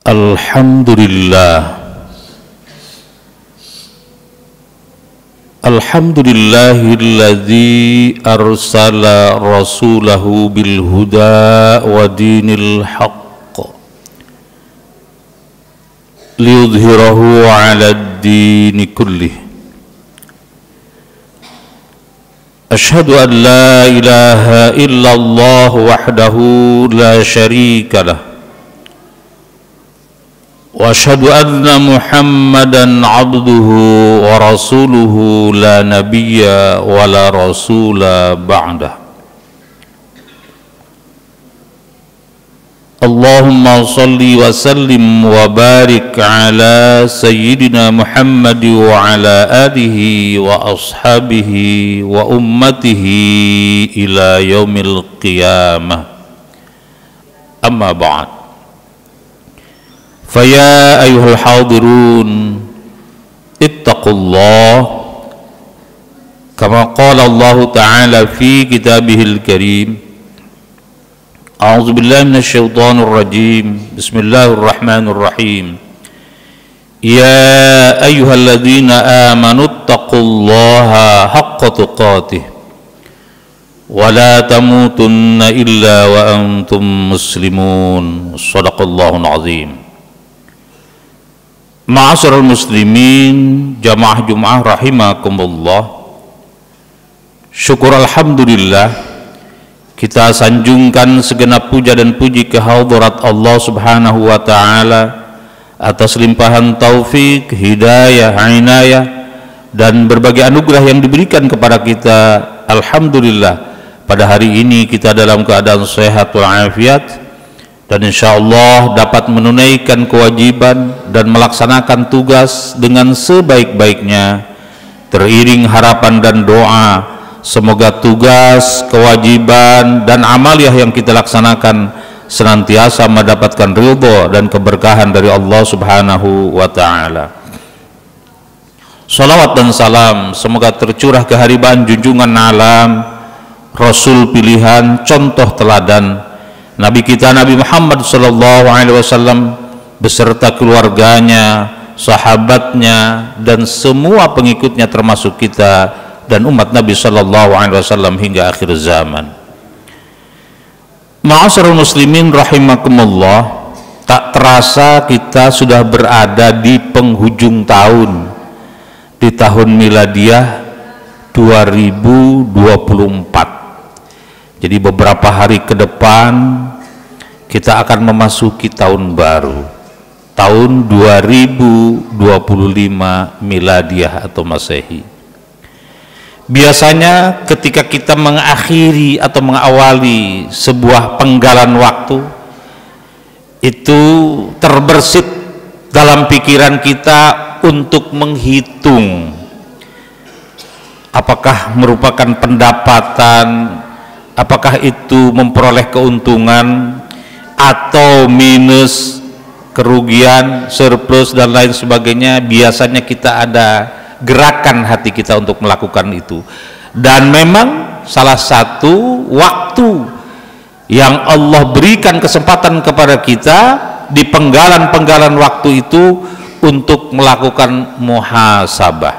Alhamdulillah. Alhamdulillahilladzi arsala rasulahu bil huda wa dinil haqq liyudhhirahu 'alad dini kullih. Asyhadu an la ilaha illallah wahdahu la syarika lah. Wa asyhadu anna Muhammadan abduhu wa rasuluhu la nabiyya wa la rasula ba'dah. Allahumma salli wa sallim wa barik ala sayyidina Muhammad wa ala alihi wa ashabihi wa ummatihi ila yaumil qiyamah. Amma ba'd. Faya ayyuhal hadirun ittaqullah kama qala Allah ta'ala fi kitabihil karim. A'udzu billahi minasy syaithanir rajim. Bismillahirrahmanirrahim. Ya ayyuhalladzina amanu ittaqullaha haqqa tuqatih wa la tamutunna illa wa antum muslimun. Shadaqallahul azim. Ma'asyiral muslimin, jamaah Jumat rahimakumullah. Syukur alhamdulillah, kita sanjungkan segenap puja dan puji kehadirat Allah Subhanahu wa taala atas limpahan taufik, hidayah, inayah dan berbagai anugerah yang diberikan kepada kita. Alhamdulillah, pada hari ini kita dalam keadaan sehat walafiat dan insyaallah dapat menunaikan kewajiban dan melaksanakan tugas dengan sebaik-baiknya, teriring harapan dan doa semoga tugas, kewajiban dan amaliyah yang kita laksanakan senantiasa mendapatkan ridha dan keberkahan dari Allah Subhanahu wa taala. Salawat dan salam semoga tercurah keharibaan junjungan alam, Rasul pilihan, contoh teladan Nabi kita Nabi Muhammad sallallahu alaihi wasallam beserta keluarganya, sahabatnya dan semua pengikutnya termasuk kita dan umat Nabi sallallahu alaihi wasallam hingga akhir zaman. Ma'asyiral muslimin rahimakumullah, tak terasa kita sudah berada di penghujung tahun, di tahun miladiah 2024. Jadi beberapa hari ke depan kita akan memasuki tahun baru, tahun 2025 miladiah atau masehi. Biasanya ketika kita mengakhiri atau mengawali sebuah penggalan waktu, itu terbersit dalam pikiran kita untuk menghitung apakah merupakan pendapatan, apakah itu memperoleh keuntungan atau minus, kerugian, surplus dan lain sebagainya. Biasanya kita ada gerakan hati kita untuk melakukan itu. Dan memang salah satu waktu yang Allah berikan kesempatan kepada kita di penggalan-penggalan waktu itu untuk melakukan muhasabah,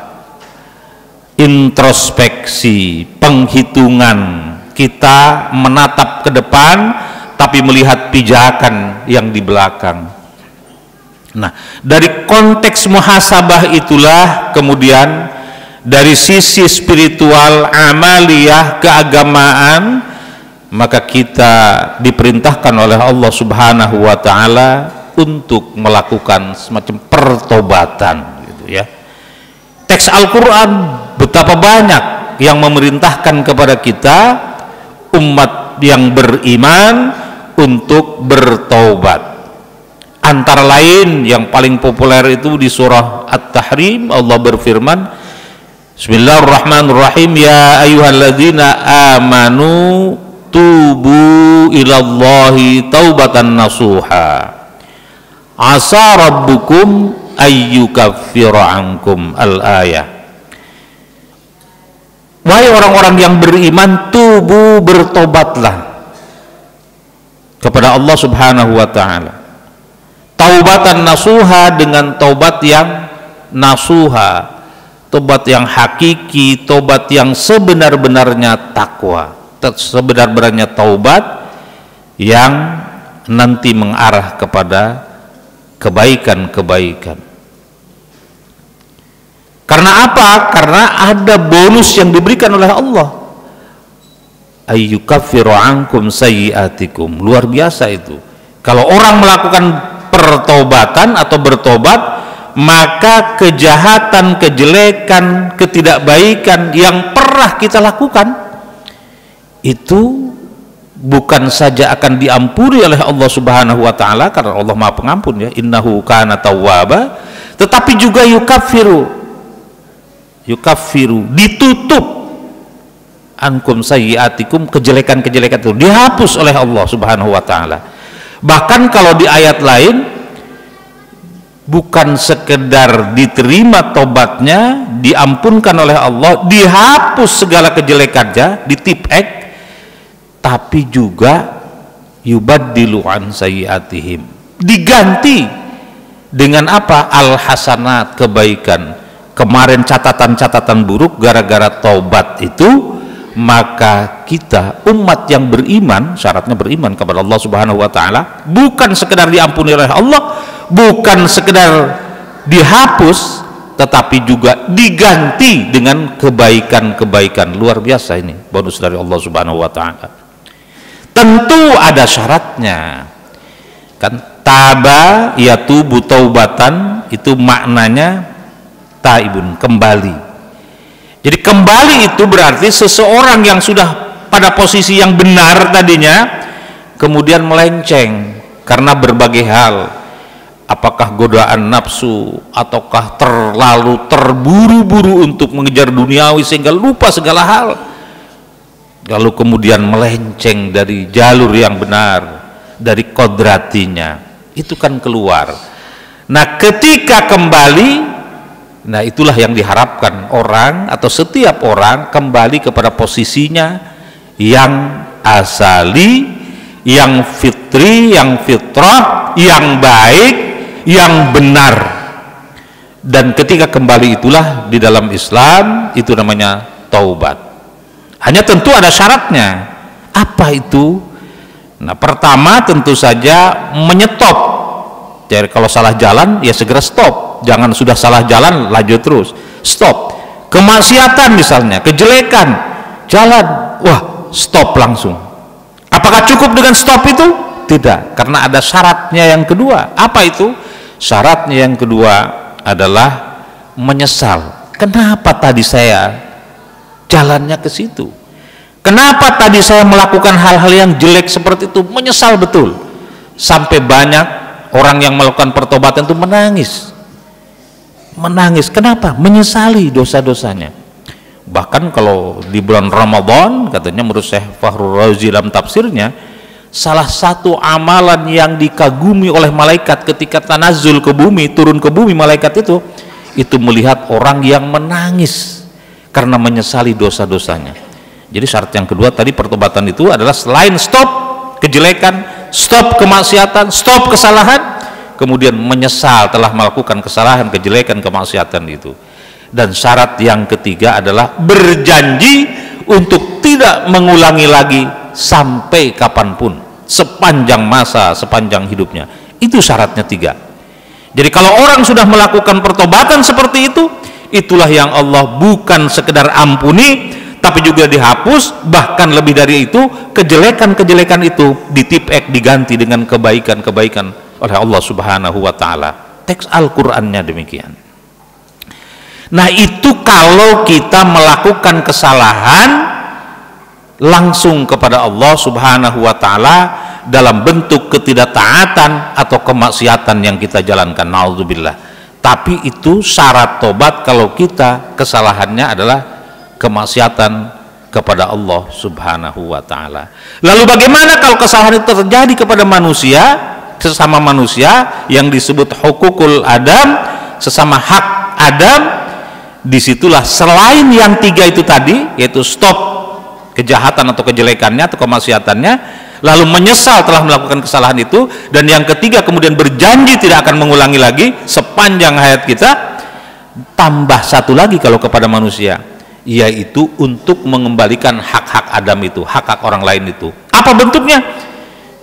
introspeksi, penghitungan. Kita menatap ke depan tapi melihat pijakan yang di belakang. Nah, dari konteks muhasabah itulah kemudian dari sisi spiritual, amaliyah, keagamaan, maka kita diperintahkan oleh Allah Subhanahu wa taala untuk melakukan semacam pertobatan gitu ya. Teks Al-Qur'an betapa banyak yang memerintahkan kepada kita umat yang beriman untuk bertaubat. Antara lain yang paling populer itu di surah At-Tahrim, Allah berfirman, Bismillahirrahmanirrahim, ya ayyuhalladzina amanu tubu ilallahi taubatan nasuha asa rabbukum ayyukaffira ankum al-ayah. Wahai orang-orang yang beriman, tubuh bertobatlah kepada Allah Subhanahu wa taala. taubatan nasuha dengan taubat yang nasuha, taubat yang hakiki, taubat yang sebenar-benarnya takwa, sebenar-benarnya taubat yang nanti mengarah kepada kebaikan-kebaikan. Karena apa? Karena ada bonus yang diberikan oleh Allah. Ayyukaffiru ankum sayyiatikum. Luar biasa itu. Kalau orang melakukan pertobatan atau bertobat, maka kejahatan, kejelekan, ketidakbaikan yang pernah kita lakukan itu bukan saja akan diampuni oleh Allah Subhanahu wa taala, karena Allah Maha Pengampun ya, innahu kana tawwaba, tetapi juga yukaffiru, ditutup ankum sayyiatikum, kejelekan-kejelekan itu dihapus oleh Allah Subhanahu wa taala. Bahkan kalau di ayat lain bukan sekedar diterima tobatnya, diampunkan oleh Allah, dihapus segala kejelekannya, ditipek, tapi juga yubaddilu an sayyiatihim, diganti dengan apa? Al hasanat, kebaikan. Kemarin catatan-catatan buruk, gara-gara taubat itu maka kita umat yang beriman, syaratnya beriman kepada Allah Subhanahu wa taala, bukan sekedar diampuni oleh Allah, bukan sekedar dihapus, tetapi juga diganti dengan kebaikan-kebaikan. Luar biasa ini bonus dari Allah Subhanahu wa taala. Tentu ada syaratnya kan. Taba yatubu taubatan, itu maknanya taibun, kembali. Jadi kembali itu berarti seseorang yang sudah pada posisi yang benar tadinya kemudian melenceng karena berbagai hal, apakah godaan nafsu ataukah terlalu terburu-buru untuk mengejar duniawi sehingga lupa segala hal, lalu kemudian melenceng dari jalur yang benar, dari kodratinya, itu kan keluar. Nah ketika kembali, nah itulah yang diharapkan orang atau setiap orang kembali kepada posisinya yang asali, yang fitri, yang fitrah, yang baik, yang benar. Dan ketika kembali itulah di dalam Islam itu namanya taubat. Hanya tentu ada syaratnya. Apa itu? Nah pertama tentu saja menyetop. Jadi kalau salah jalan ya segera stop, jangan sudah salah jalan lanjut terus, stop. Kemaksiatan misalnya, kejelekan, jalan, wah stop langsung. Apakah cukup dengan stop itu? Tidak, karena ada syaratnya yang kedua. Apa itu? Syaratnya yang kedua adalah menyesal. Kenapa tadi saya jalannya ke situ? Kenapa tadi saya melakukan hal-hal yang jelek seperti itu? Menyesal betul. Sampai banyak orang yang melakukan pertobatan itu menangis. Kenapa? Menyesali dosa-dosanya. Bahkan kalau di bulan Ramadan, katanya menurut Syekh Fakhrul Razi dalam tafsirnya, salah satu amalan yang dikagumi oleh malaikat ketika tanazul ke bumi, turun ke bumi malaikat itu melihat orang yang menangis karena menyesali dosa-dosanya. Jadi syarat yang kedua tadi pertobatan itu adalah selain stop kejelekan, stop kemaksiatan, stop kesalahan, kemudian menyesal telah melakukan kesalahan, kejelekan, kemaksiatan itu. Dan syarat yang ketiga adalah berjanji untuk tidak mengulangi lagi sampai kapanpun, sepanjang masa, sepanjang hidupnya. Itu syaratnya 3. Jadi kalau orang sudah melakukan pertobatan seperti itu, itulah yang Allah bukan sekedar ampuni, tapi juga dihapus, bahkan lebih dari itu, kejelekan-kejelekan itu ditipek, diganti dengan kebaikan-kebaikan oleh Allah Subhanahu wa taala. Teks Al-Qur'annya demikian. Nah, itu kalau kita melakukan kesalahan langsung kepada Allah Subhanahu wa taala dalam bentuk ketidaktaatan atau kemaksiatan yang kita jalankan, naudzubillah. Tapi itu syarat tobat kalau kita kesalahannya adalah kemaksiatan kepada Allah Subhanahu wa taala. Lalu bagaimana kalau kesalahan itu terjadi kepada manusia, sesama manusia, yang disebut hukukul adam, sesama hak Adam? Disitulah selain yang 3 itu tadi, yaitu stop kejahatan atau kejelekannya atau kemaksiatannya, lalu menyesal telah melakukan kesalahan itu, dan yang ketiga kemudian berjanji tidak akan mengulangi lagi sepanjang hayat kita. Tambah satu lagi kalau kepada manusia, yaitu untuk mengembalikan hak-hak Adam itu, hak-hak orang lain itu. Apa bentuknya?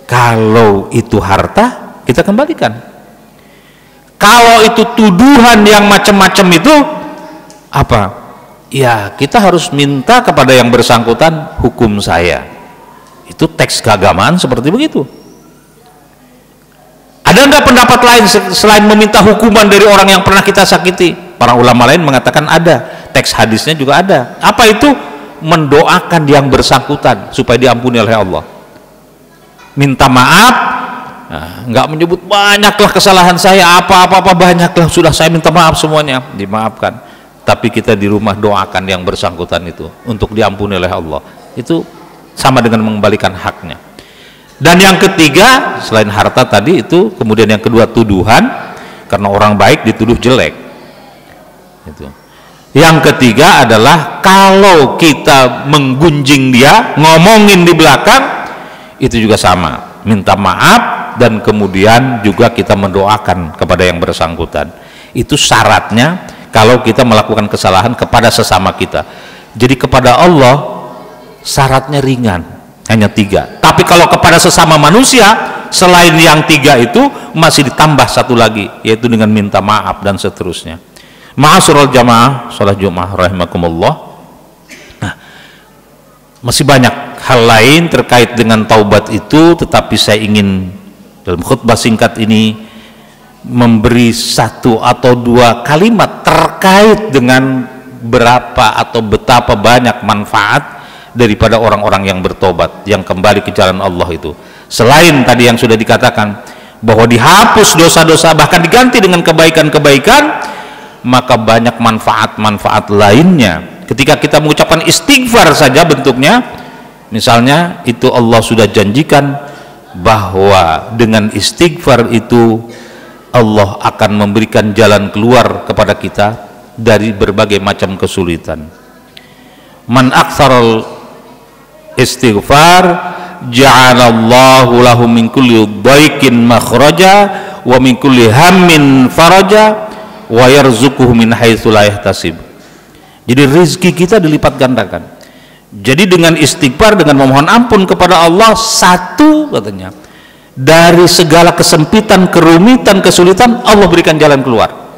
Kalau itu harta, kita kembalikan. Kalau itu tuduhan yang macam-macam itu, apa? Ya, kita harus minta kepada yang bersangkutan, hukum saya. Itu teks keagamaan seperti begitu. Ada enggak pendapat lain selain meminta hukuman dari orang yang pernah kita sakiti? Para ulama lain mengatakan ada. Teks hadisnya juga ada. Apa itu? Mendoakan yang bersangkutan supaya diampuni oleh Allah. Minta maaf. Nah, enggak menyebut banyaklah kesalahan saya, apa-apa banyaklah, sudah saya minta maaf semuanya, dimaafkan. Tapi kita di rumah doakan yang bersangkutan itu untuk diampuni oleh Allah. Itu sama dengan mengembalikan haknya. Dan yang ketiga, selain harta tadi itu, kemudian yang kedua tuduhan, karena orang baik dituduh jelek. Itu. Yang ketiga adalah kalau kita menggunjing dia, ngomongin di belakang, itu juga sama, minta maaf, dan kemudian juga kita mendoakan kepada yang bersangkutan. Itu syaratnya kalau kita melakukan kesalahan kepada sesama kita. Jadi kepada Allah syaratnya ringan, hanya 3. Tapi kalau kepada sesama manusia, selain yang 3 itu masih ditambah satu lagi, yaitu dengan minta maaf dan seterusnya. Ma'asyiral jamaah salat Jumat rahimakumullah. Nah, masih banyak hal lain terkait dengan taubat itu, tetapi saya ingin dalam khutbah singkat ini memberi 1 atau 2 kalimat terkait dengan berapa atau betapa banyak manfaat daripada orang-orang yang bertobat, yang kembali ke jalan Allah itu. Selain tadi yang sudah dikatakan bahwa dihapus dosa-dosa, bahkan diganti dengan kebaikan-kebaikan, maka banyak manfaat-manfaat lainnya. Ketika kita mengucapkan istighfar saja bentuknya, misalnya itu Allah sudah janjikan bahwa dengan istighfar itu Allah akan memberikan jalan keluar kepada kita dari berbagai macam kesulitan. Man aktsaral istighfar ja'alallahu lahu min kulli dhaiqin makhraja wa min kulli hammin faraja wa yarzuquhu min haitsu la yahtasib. Jadi rezeki kita dilipat gandakan. Jadi dengan istighfar, dengan memohon ampun kepada Allah, 1 katanya, dari segala kesempitan, kerumitan, kesulitan Allah berikan jalan keluar.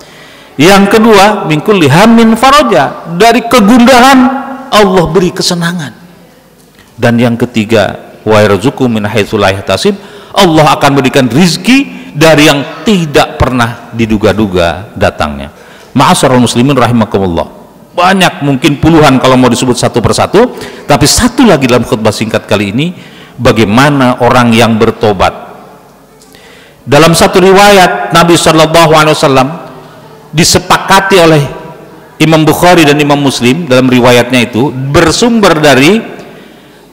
Yang kedua, min kulli hammin faraja, dari kegundahan Allah beri kesenangan. Dan yang ketiga, wa yarzuquhu min haitsu la yahtasib, Allah akan berikan rizki dari yang tidak pernah diduga-duga datangnya. Ma'asyiral muslimin rahimakumullah. Banyak, mungkin puluhan kalau mau disebut satu persatu, tapi satu lagi dalam khutbah singkat kali ini, bagaimana orang yang bertobat. Dalam satu riwayat Nabi SAW disepakati oleh Imam Bukhari dan Imam Muslim, dalam riwayatnya itu bersumber dari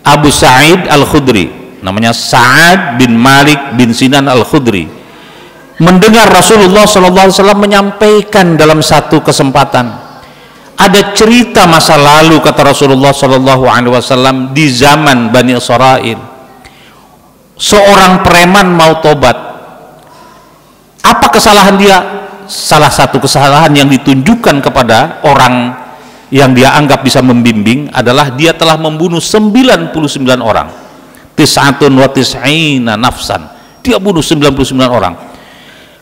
Abu Sa'id Al-Khudri, namanya Sa'ad bin Malik bin Sinan Al-Khudri, mendengar Rasulullah SAW menyampaikan dalam satu kesempatan, ada cerita masa lalu, kata Rasulullah SAW, di zaman Bani Israil, seorang preman mau tobat. Apa kesalahan dia? Salah satu kesalahan yang ditunjukkan kepada orang yang dia anggap bisa membimbing adalah dia telah membunuh 99 orang, tis'atun wa tis'ina nafsan. Dia bunuh 99 orang.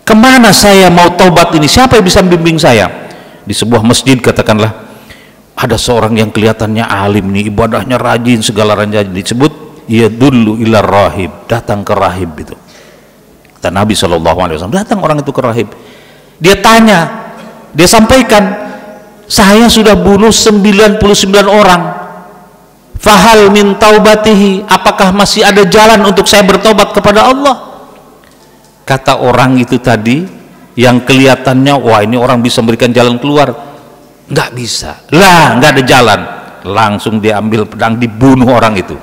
Kemana saya mau tobat ini? Siapa yang bisa membimbing saya? Di sebuah masjid katakanlah ada seorang yang kelihatannya alim nih, ibadahnya rajin, segala rajin, disebut ya dulu ila rahib, datang ke rahib itu. Kata Nabi SAW, datang orang itu ke rahib. Dia tanya, dia sampaikan, saya sudah bunuh 99 orang. Fahal min taubatihi, apakah masih ada jalan untuk saya bertobat kepada Allah? Kata orang itu tadi, yang kelihatannya wah ini orang bisa memberikan jalan keluar, nggak bisa lah, nggak ada jalan. Langsung diambil pedang, dibunuh orang itu.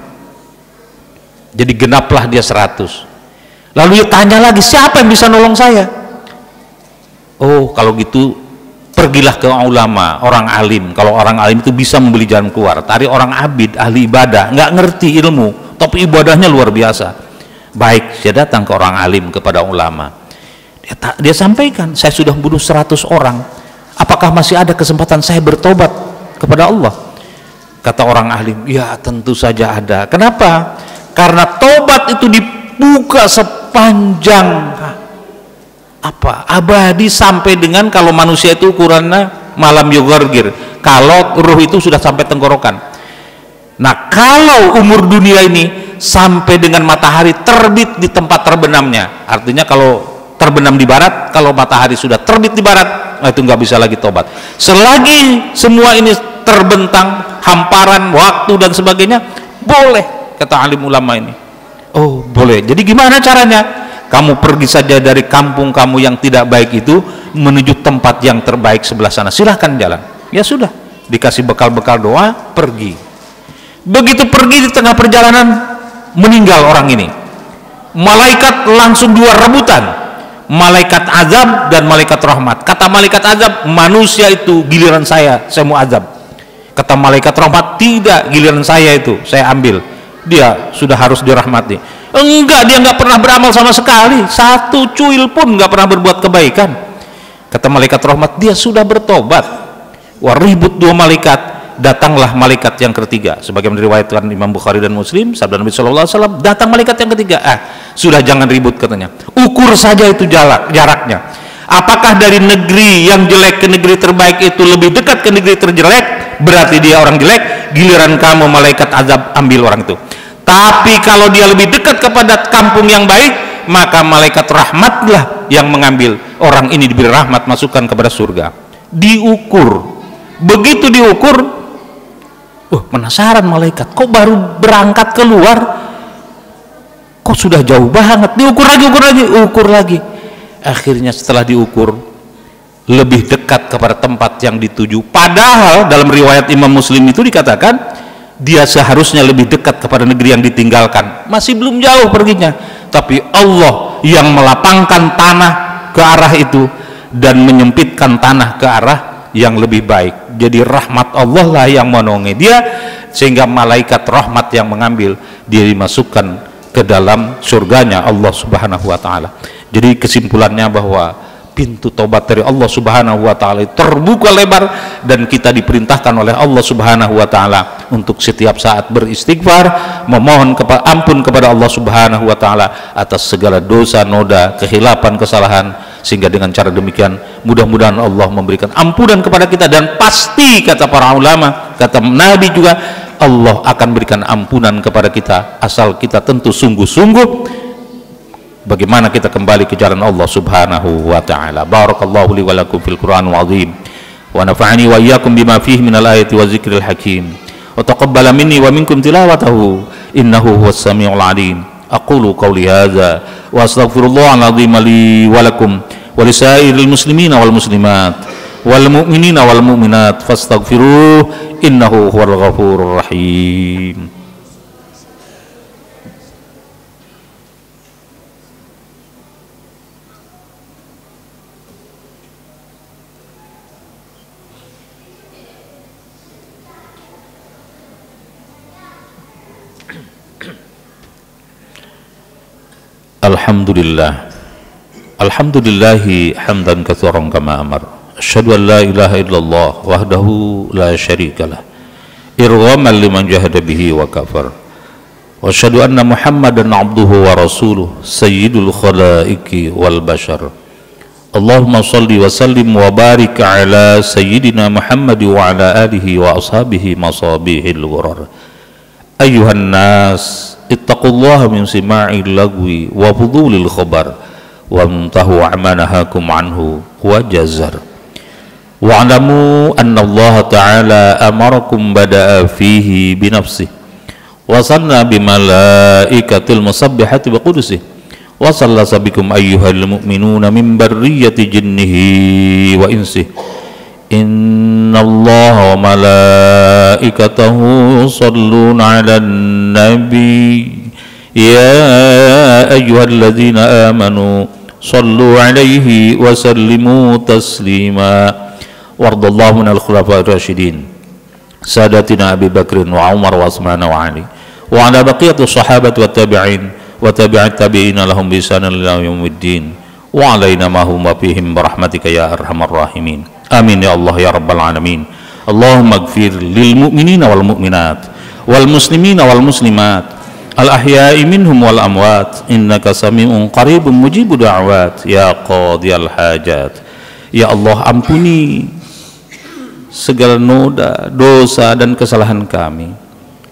Jadi genaplah dia 100. Lalu dia tanya lagi, siapa yang bisa nolong saya? Oh, kalau gitu pergilah ke ulama, orang alim. Kalau orang alim itu bisa membeli jalan keluar. Tadi orang abid, ahli ibadah, nggak ngerti ilmu, tapi ibadahnya luar biasa. Baik, saya datang ke orang alim, kepada ulama. Dia sampaikan, saya sudah bunuh 100 orang. Apakah masih ada kesempatan saya bertobat kepada Allah? Kata orang alim, ya tentu saja ada. Kenapa? Karena tobat itu dibuka sepanjang abadi, sampai dengan kalau manusia itu ukurannya malam yugorgir, kalau ruh itu sudah sampai tenggorokan. Nah, kalau umur dunia ini sampai dengan matahari terbit di tempat terbenamnya, artinya kalau terbenam di barat, kalau matahari sudah terbit di barat, itu nggak bisa lagi tobat. Selagi semua ini terbentang, hamparan waktu dan sebagainya, boleh, kata alim ulama ini. Oh, boleh. Jadi gimana caranya? Kamu pergi saja dari kampung kamu yang tidak baik itu menuju tempat yang terbaik sebelah sana, silahkan jalan. Ya sudah, dikasih bekal-bekal doa, pergi. Begitu pergi, di tengah perjalanan meninggal orang ini. Malaikat langsung dua rebutan, malaikat azab dan malaikat rahmat. Kata malaikat azab, manusia itu giliran saya mau azab. Kata malaikat rahmat, tidak, giliran saya itu saya ambil, dia sudah harus dirahmati. Enggak, dia nggak pernah beramal sama sekali, satu cuil pun nggak pernah berbuat kebaikan. Kata malaikat rahmat, dia sudah bertobat. Wah, ribut dua malaikat, datanglah malaikat yang ketiga, sebagaimana diriwayatkan Imam Bukhari dan Muslim, sabda Nabi SAW, datang malaikat yang ketiga. Sudah, jangan ribut, katanya, ukur saja itu jaraknya. Apakah dari negeri yang jelek ke negeri terbaik itu lebih dekat ke negeri terjelek, berarti dia orang jelek, giliran kamu malaikat azab ambil orang itu. Tapi kalau dia lebih dekat kepada kampung yang baik, maka malaikat rahmatlah yang mengambil orang ini, diberi rahmat, masukkan kepada surga. Diukur. Begitu diukur, penasaran malaikat, kok baru berangkat keluar, kok sudah jauh banget. Diukur lagi. Akhirnya setelah diukur, lebih dekat kepada tempat yang dituju. Padahal dalam riwayat Imam Muslim itu dikatakan dia seharusnya lebih dekat kepada negeri yang ditinggalkan, masih belum jauh perginya, tapi Allah yang melapangkan tanah ke arah itu dan menyempitkan tanah ke arah yang lebih baik. Jadi rahmat Allah lah yang menolongi dia, sehingga malaikat rahmat yang mengambil dia, dimasukkan ke dalam surganya Allah Subhanahu wa ta'ala. Jadi kesimpulannya bahwa pintu taubat dari Allah Subhanahu wa ta'ala terbuka lebar, dan kita diperintahkan oleh Allah Subhanahu wa ta'ala untuk setiap saat beristighfar, memohon ampun kepada Allah Subhanahu wa ta'ala atas segala dosa, noda, kehilapan, kesalahan, sehingga dengan cara demikian mudah-mudahan Allah memberikan ampunan kepada kita. Dan pasti, kata para ulama, kata Nabi juga, Allah akan berikan ampunan kepada kita asal kita tentu sungguh-sungguh bagaimana kita kembali ke jalan Allah Subhanahu wa ta'ala. Barakallahu li wa lakum fil Qur'anil azim, wa nafa'ani wa iyyakum bima fihi minal ayati wa zikril hakim, wa taqabbala minni wa minkum tilawatahu innahu huwas samiul alim. Aqulu qawli hadza wa astaghfirullahal azim li wa lakum wa lisairil muslimina wal muslimat wal mu'minina wal mu'minat fastaghfiruh innahu huwal ghafurur rahim. Alhamdulillah, alhamdulillahi hamdan katsiran kama amar. Asyhadu an la ilaha illallah wahdahu la syarikalah, irghaman liman jahada bihi wa kafar. Wa asyhadu anna Muhammadan abduhu wa rasuluh, sayyidul khalaiqi wal bashar. Allahumma salli wa sallim wa barik ala sayyidina Muhammad wa ala alihi wa ashabihi masabihil ghurar. Ayyuhan nas, ittaqullaha min sima'il lagwi wa fudulil khabar wa mtahu amanahakum anhu wa jazar. Wa'lamu anna Allah ta'ala amarakum bada'a fihi binafsih wa sanna bimalaikatil musabbihati wa qudusih wa sallasa bikum ayyuhal mu'minuna min barriyati jinnihi wa insih. Inna Allah wa malaikatahu yusalluna 'alan nabi ya ayyuhalladzina amanu sallu 'alaihi wa sallimu taslima. Wardallahu minal khulafa'ir rasyidin sadatina Abi Bakrin wa Umar wa Utsman wa Ali wa ala baqiyatus sahabat wa tabi'in wa tabi'at tabi'ina lahum bi ihsan ila yaumiddin wa alaina ma hum fihim birahmatika ya arhamar rahimin. Amin ya Allah ya rabbal alamin. Allahumma ighfir lil mu'minina wal mu'minat wal muslimina wal muslimat al ahya'i minhum wal amwat innaka sami'un qaribun mujibud da'awat ya qadiyal hajat. Ya Allah, ampuni segala noda, dosa dan kesalahan kami.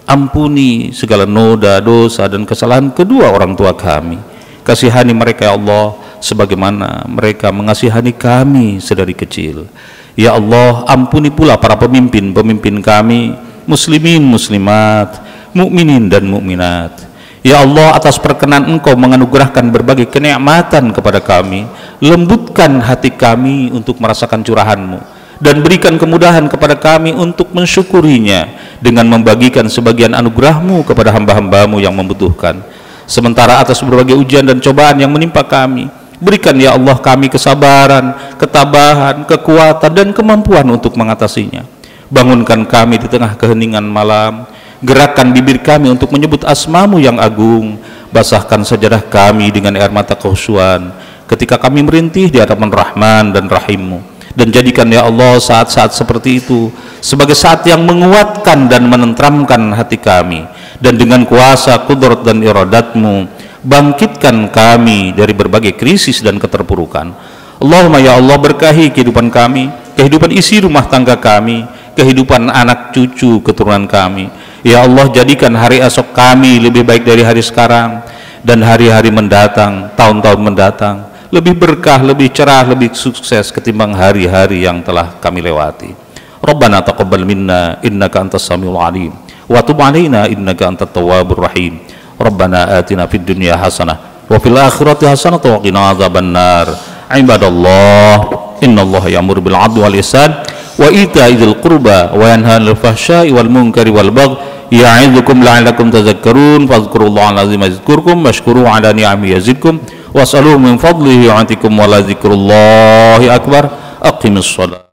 Ampuni segala noda, dosa dan kesalahan kedua orang tua kami. Kasihani mereka ya Allah sebagaimana mereka mengasihani kami sedari kecil. Ya Allah, ampuni pula para pemimpin kami, muslimin, muslimat, mukminin dan mukminat. Ya Allah, atas perkenan Engkau menganugerahkan berbagai kenikmatan kepada kami, lembutkan hati kami untuk merasakan curahan-Mu dan berikan kemudahan kepada kami untuk mensyukurinya dengan membagikan sebagian anugerah-Mu kepada hamba-hamba-Mu yang membutuhkan. Sementara atas berbagai ujian dan cobaan yang menimpa kami, berikan ya Allah kami kesabaran, ketabahan, kekuatan dan kemampuan untuk mengatasinya. Bangunkan kami di tengah keheningan malam, gerakkan bibir kami untuk menyebut asma-Mu yang agung, basahkan sajadah kami dengan air mata kekhusyuan ketika kami merintih di hadapan Rahman dan Rahim-Mu. Dan jadikan ya Allah saat-saat seperti itu sebagai saat yang menguatkan dan menenteramkan hati kami, dan dengan kuasa kudrat dan iradat-Mu bangkitkan kami dari berbagai krisis dan keterpurukan. Allahumma ya Allah, berkahi kehidupan kami, kehidupan isi rumah tangga kami, kehidupan anak cucu keturunan kami. Ya Allah, jadikan hari esok kami lebih baik dari hari sekarang, dan hari-hari mendatang, tahun-tahun mendatang lebih berkah, lebih cerah, lebih sukses ketimbang hari-hari yang telah kami lewati. Rabbana taqabbal minna innaka antas samiul alim wa tub alaina innaka antat tawwabur rahim. Rabbana atina fid dunya hasanah wa fil akhirati hasanah wa qina adzabannar. Ibadallah, innallaha ya'muru bil 'adli wal ihsan wa ita'idzil qurba wa yanha 'anil fahsya'i wal munkari wal baghi ya'idzukum la'allakum tadhakkarun. Fadhkurullaha al-'azim yadhkurkum washkuru 'ala ni'amihi yazidkum was'aluhu min fadlihi yu'tikum wa la dzikrullahi akbar. Aqimis shalah.